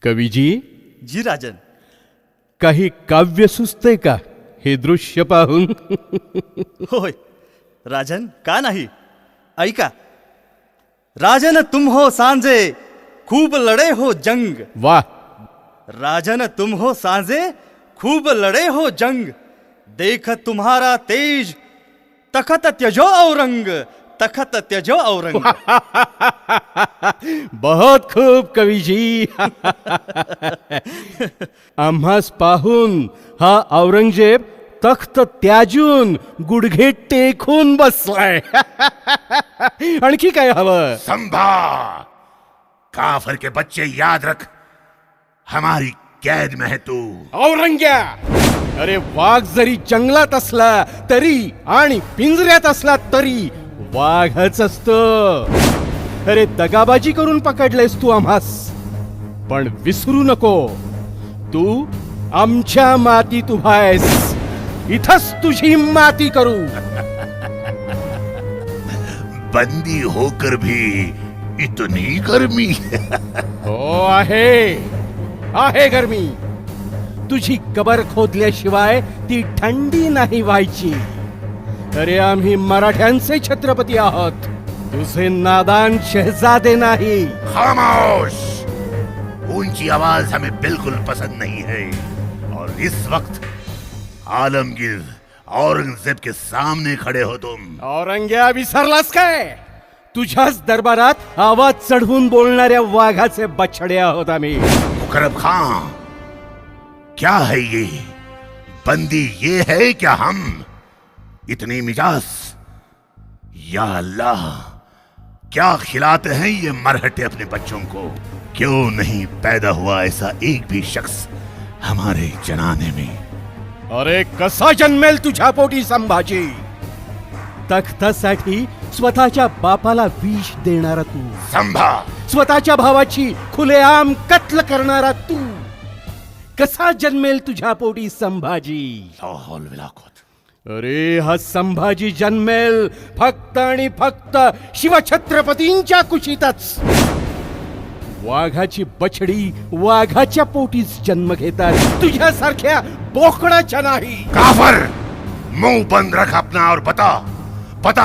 कवीजी, जी राजन. काही काव्य सुचते का हे दृश्य पाहून? होय राजन, का नाही. ऐका. राजन तुम हो सांजे खूब लड़े हो जंग. वाह. राजन तुम हो सांजे खूब लड़े हो जंग. देख तुम्हारा तेज तखत त्यजो औरंग. तखत त्यजो औरंग. बहुत खूप कवीजी. आम्हास पाहून हा औरंगजेब तख्त त्याजून गुडघे टेकून बसलाय. आणखी काय हवं? संभा, काफर के बच्चे याद रख, हमारी कैद में है तू. औरंग्या, अरे वाघ जरी जंगलात असला तरी आणि पिंजऱ्यात असला तरी वाघच असतो. अरे दगाबाजी करून पकडलेस तू आम्हास, पण विसरू नको, तू आमच्या मातीत उभा आहेस. इथंच तुझी माती करू. बंदी होकर भी इतनी गर्मी. हो आहे गरमी. तुझी कबर खोदल्याशिवाय ती थंडी नाही व्हायची. अरे आम्ही मराठ्यांचे छत्रपती आहोत, तुझे नादान शहजादे नाही. खामोश. ऊंची आवाज हमें बिल्कुल पसंद नहीं है. और इस वक्त आलमगीर औरंगजेब के सामने खड़े हो तुम. औरंग्या, विसरलास काय? तुझ्याच दरबारात आवाज चढवून बोलणाऱ्या वाघाचे बछडे आहोत आम्ही. मुकरब खां, क्या है ये? बंदी ये है क्या हम? इतनी मिजाज. या अल्लाह, क्या खिलाते हैं ये मरहटे अपने बच्चों को. क्यों नहीं पैदा हुआ ऐसा एक भी शख्स हमारे जनाने में. अरे कसा जन्मेल तुझ्या पोटी संभाजी? तख्तासाठी स्वतःच्या बापाला विष देणारा तू, संभा, स्वतःच्या भावाची खुलेआम कत्ल करणारा तू, कसा जन्मेल तुझ्या पोटी संभाजी? ला हौल वला कुव्वत. अरे हा संभाजी जन्मेल फक्त आणि फक्त शिवछत्रपतींच्या कुशीतच. वाघाची बछडी वाघाच्या पोटीच जन्म घेतात, तुझ्यासारख्या बोकडाच्या नाही. काफर, मुंह बंद रख अपना और बता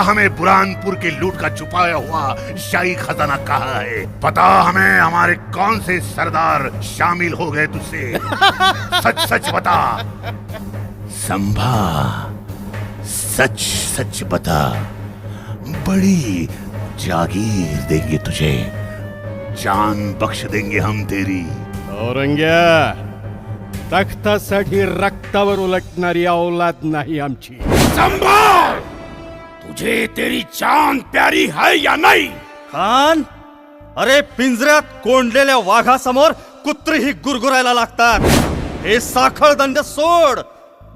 हमें बुरहानपुर के लूट का छुपाया हुआ शाही खजाना कहाँ है. बता हमें हमारे कौन से सरदार शामिल हो गए तुझसे. सच सच बता संभा, सच सच बता. बड़ी जागीर देंगे तुझे, जान बख्श देंगे हम तेरी. औरंग्या, तख्तासाठी रक्तावर उलटणारी औलाद नाही आमची. संभा, तुझे तेरी जान प्यारी है या नहीं? खान, अरे पिंजऱ्यात कोंडलेल्या वाघासमोर कुत्रीही गुरगुरायला लागतात. हे साखळ दंड सोड,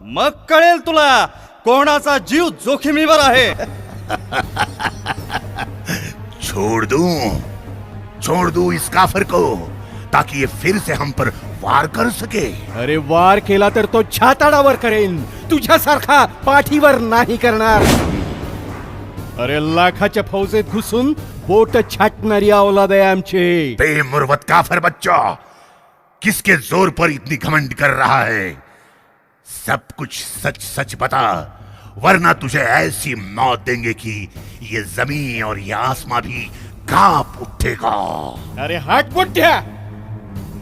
मग कळेल तुला कोणाचा जीव जोखमीवर आहे. छोड़ दूं इस काफिर को, ताकि ये फिर से हम पर वार कर सके. अरे वार केला तर तो छाताडावर करेन, तुझ्यासारखा पाठीवर नाही करणार. अरे लाखाच्या फौजेत घुसून बोट छाटणारी औलाद आहे आमची. बेमुरवत काफिर बच्चा, किसके जोर पर इतनी घमंड कर रहा है? सब कुछ सच सच बता, वरना तुझे ऐसी मौत देंगे कि ये जमीन और ये आसमां भी कांप उठेगा. अरे हाट बुड्ढ्या,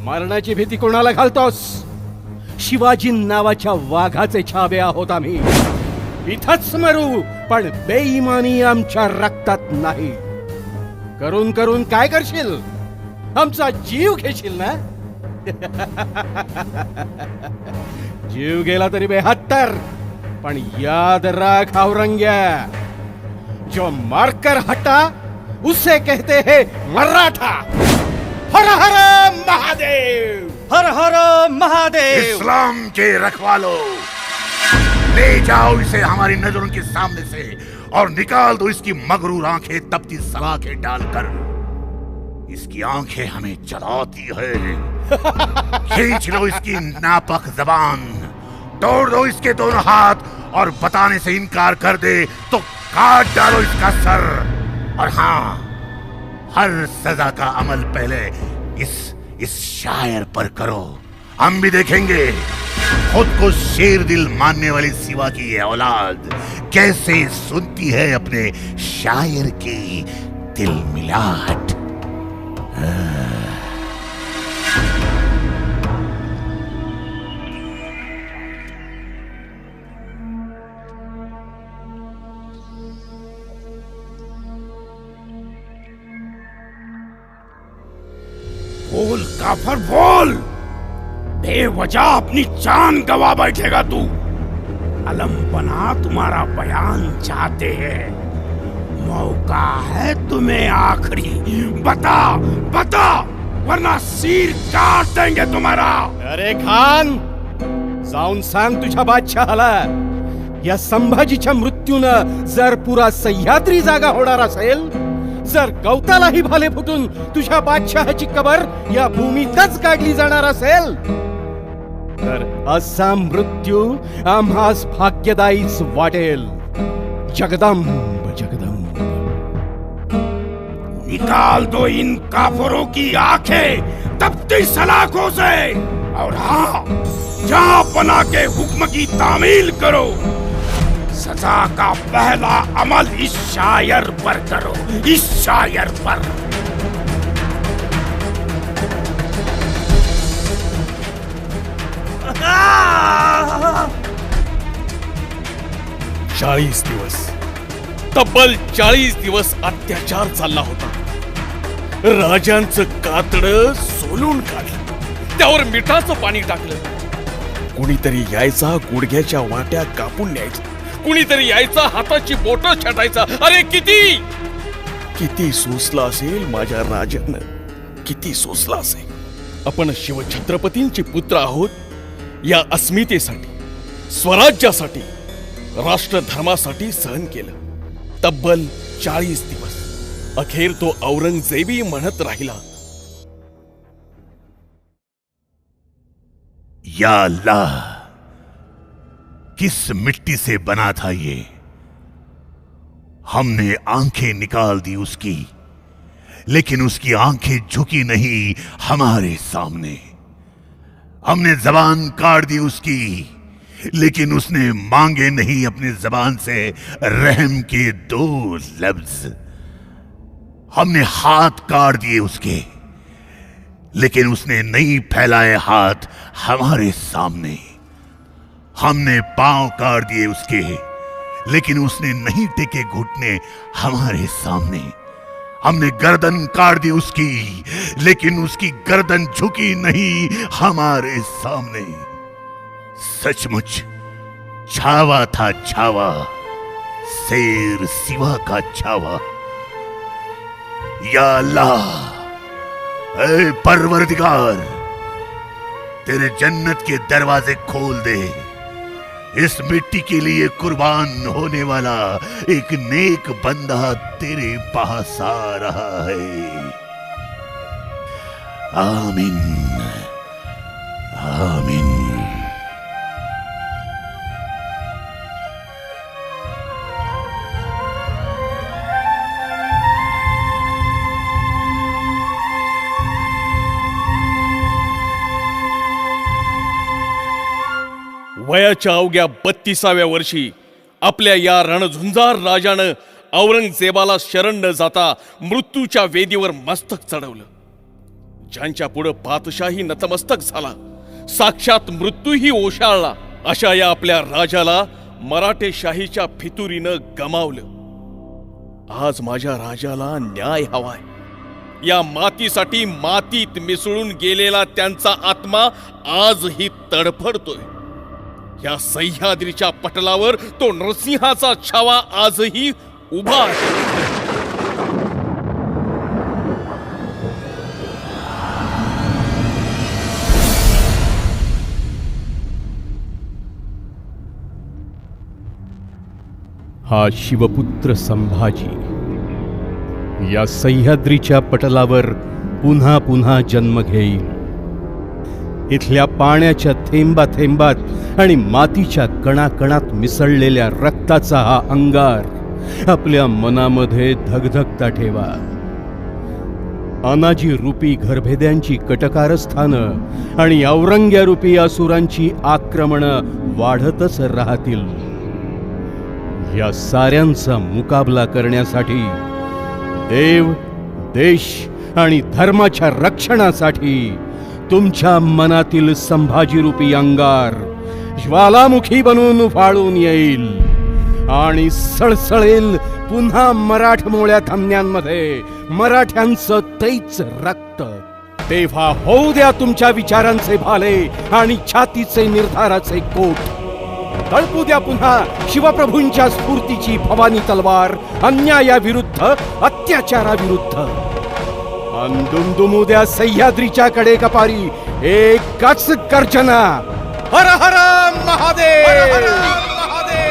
मरणाची भीती कोणाला घालतोस? शिवाजी नावाच्या वाघाचे छाबे आहोत आम्ही. इथंच मरू, पण बेईमानी आमच्या रक्तात नाही. करून करून काय करशील? आमचा जीव घेशील ना? जीव गेला तरी 72, पण याद राख औरंग्या, जो मारकर हटा उसे कहते हैं मराठा. हर हर महादेव. हर हर महादेव. इस्लाम के रखवालो, ले जाओ इसे हमारी नजरों के सामने से और निकाल दो इसकी मगरूर आंखें तपती सलाखें डालकर. इसकी आंखें हमें जलाती है. खींच लो इसकी नापाक जबान, तोड़ दो इसके दोनों हाथ, और बताने से इनकार कर दे तो काट डालो इसका सर. और हाँ, हर सजा का अमल पहले इस शायर पर करो, हम भी देखेंगे खुद को शेर दिल मानने वाली सिवा की ये औलाद कैसे सुनती है अपने शायर की दिल मिलाहट। बोल काफर बोल, बेवजह अपनी जान गवा बैठेगा तू। अलम बना तुम्हारा बयान चाहते हैं, मौका है तुम्हें आखिरी। बता बता, वरना सिर काट देंगे तुम्हारा। अरे खान, जाऊन सांग तुझ्या बादशहाला, या संभाजीच्या मृत्यूनं जर पुरा सह्याद्री जागा होणार असेल, जर गवतालाही भाले फुटून तुझ्या बादशहाची कबर या भूमीतच काढली जाणार असेल, तर असा मृत्यू आम्हास भाग्यदायीच वाटेल। जगदंब जगदंब। निकाल दो इन काफरों की आंखें तपती सलाखों से, और हाँ, जहां बना के हुक्म की तामील करो। सजा का पहला अमल इस शायर पर करो, इस शायर पर। चाळीस दिवस, तब्बल 40 दिवस अत्याचार चालला होता। राजांचं कातडं सोलून काढलं, त्यावर मिठाचं पाणी टाकलं। कुणीतरी यायचा, गुडघ्याच्या वाट्या कापून न्यायचा, कुणीतरी यायचा, हाताची बोटं छाटायचा। अरे किती किती सोसला असेल माझ्या राजानं, किती सोसला असेल। आपण शिवछत्रपतींचे पुत्र आहोत, या अस्मितेसाठी, स्वराज्यासाठी, राष्ट्रधर्मासाठी सहन केलं तब्बल 40 दिवस। अखेर तो औरंगजेबी म्हणत राहिला, या अल्लाह, किस मिट्टी से बना था ये। हमने आंखें निकाल दी उसकी, लेकिन उसकी आंखें झुकी नहीं हमारे सामने। हमने जबान काट दी उसकी, लेकिन उसने मांगे नहीं अपनी जबान से रहम के 2 लफ्ज। हमने हाथ काट दिए उसके, लेकिन उसने नहीं फैलाए हाथ हमारे सामने। हमने पांव काट दिए उसके, लेकिन उसने नहीं टेके घुटने हमारे सामने। हमने गर्दन काट दी उसकी, लेकिन उसकी गर्दन झुकी नहीं हमारे सामने। सचमुच छावा था छावा, शेर सिवा का छावा। या अल्लाह, ऐ परवरदिगार, तेरे जन्नत के दरवाजे खोल दे। इस मिट्टी के लिए कुर्बान होने वाला एक नेक बंदा तेरे पास आ रहा है। आमीन आमीन। वयाच्या अवघ्या 32व्या वर्षी आपल्या या रणझुंजार राजानं औरंगजेबाला शरण न जाता मृत्यूच्या वेदीवर मस्तक चढवलं। ज्यांच्या पुढे पातशाही नतमस्तक झाला, साक्षात मृत्यूही ओशाळला, अशा या आपल्या राजाला मराठेशाहीच्या फितुरीनं गमावलं। आज माझ्या राजाला न्याय हवाय। या मातीसाठी मातीत मिसळून गेलेला त्यांचा आत्मा आजही तडफडतोय। या सह्याद्रीच्या पटलावर तो नरसिंहाचा छावा आजही उभा आहे। हा शिवपुत्र संभाजी या सह्याद्रीच्या पटलावर पुन्हा पुन्हा जन्म घेईल। इथल्या पाण्याच्या थेंबा थेंबात आणि मातीच्या कणाकणात मिसळलेल्या रक्ताचा हा अंगार आपल्या मनामध्ये धगधगता ठेवा। अनाजी रूपी घरभेद्यांची कटकारस्थानं आणि औरंग्या रूपी असुरांची आक्रमणं वाढतच राहतील. या साऱ्यांचा मुकाबला करण्यासाठी देव, देश आणि धर्माच्या रक्षणासाठी तुमच्या मनातील संभाजी रूपी अंगार ज्वालामुखी बनून उफाळून येईल आणि सळसळेल पुन्हा मराठमोळ्या धमन्यांमध्ये मराठ्यांचं तेच रक्त. तेव्हा होऊ द्या तुमच्या विचारांचे भाले आणि छातीचे निर्धाराचे कोट. तळपू द्या पुन्हा शिवप्रभूंच्या स्फूर्तीची भवानी तलवार अन्यायाविरुद्ध, अत्याचाराविरुद्ध. दुमदुमू द्या सह्याद्रीच्या कडे कपारी एकच गर्जना, हर हर महादेव, हर हर महादेव.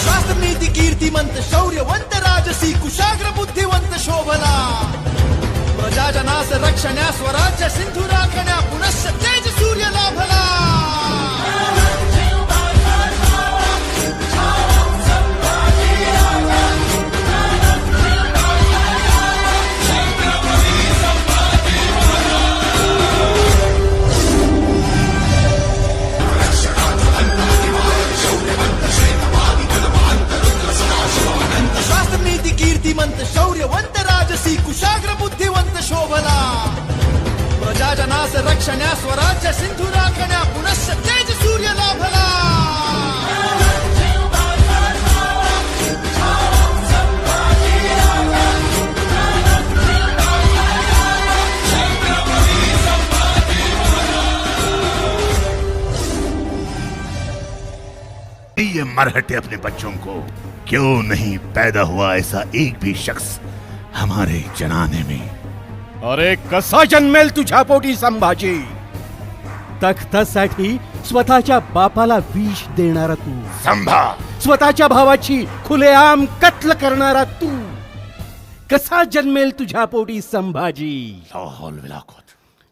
शास्त्रनीती कीर्तिमंत शौर्यवंत राजसी कुशाग्र बुद्धिवंत शोभला. प्रजाजनास रक्षण्या स्वराज्य सिंधू राखण्या पुनश्च तेज सूर्य लाभला. शास्त्रनीती कीर्तिमंत शौर्यवंत राजसी कुशाग्र बुद्धिवंत शोभला. प्रजाजनास रक्षण्या स्वराज्य सिंधू राखण्या पुनश्च तेज सूर्य लाभला. ये मरहटे अपने बच्चों को, क्यों नहीं पैदा हुआ ऐसा एक भी शख्स हमारे जनाने में. अरे कसा जन्मेल तुझ्या पोटी संभाजी? तख्तासाठी स्वतःच्या बापाला विष देणारा तू, संभा, स्वतःच्या भावाची खुलेआम कत्ल करणारा तू, कसा जन्मेल तुझ्या पोटी संभाजी? लाहौल वला कुव्वत.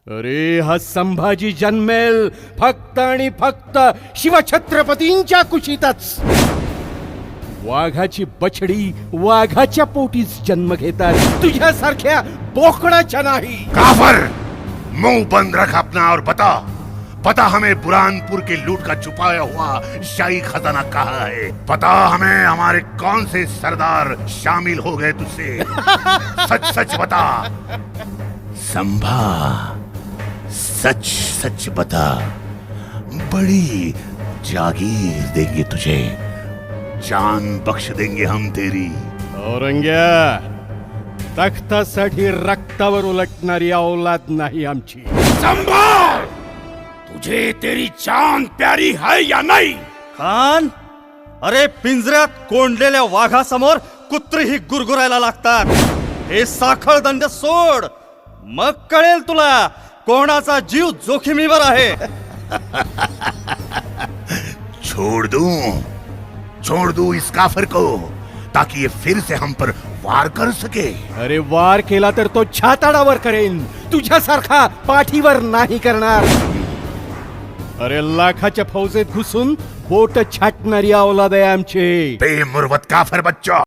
अरे हा संभाजी जन्मेल फक्त आणि फक्त शिवछत्रपतींच्या कुशीतच. वाघाची बछडी वाघाच्या पोटीच जन्म घेतात, तुझ्यासारख्या बोकडाच्या नाही. काफर, मुंह बंद रख अपना और बता हमें बुरहानपुर के लूट का छुपाया हुआ शाही खजाना कहाँ है. पता हमें हमारे कौन से सरदार शामिल हो गए तुझसे. सच सच बता संभा, सच सच बता. बड़ी जागीर देंगे तुझे, जान बख्श देंगे हम तेरी. औरंग्या, तख्तासाठी रक्तावर उलटणारी औलाद नाही आमची. संभाल, तुझे तेरी जान प्यारी है या नहीं? खान, अरे पिंजऱ्यात कोंडलेल्या वाघासमोर कुत्रीही गुरगुरायला लागतात. हे साखळ दंड सोड, मग कळेल तुला कोणाचा जीव जोखमीवर आहे. छोड़ दूं इस काफिर को, ताकि ये फिर से हम पर वार कर सके. अरे वार केला तर तो छाताडावर करेन, तुझ्यासारखा पाठीवर नाही करणार. अरे लाखाच्या फौजेत घुसून बोट छाटणारी औलाद आहे आमची. बेमुरवत काफिर बच्चा.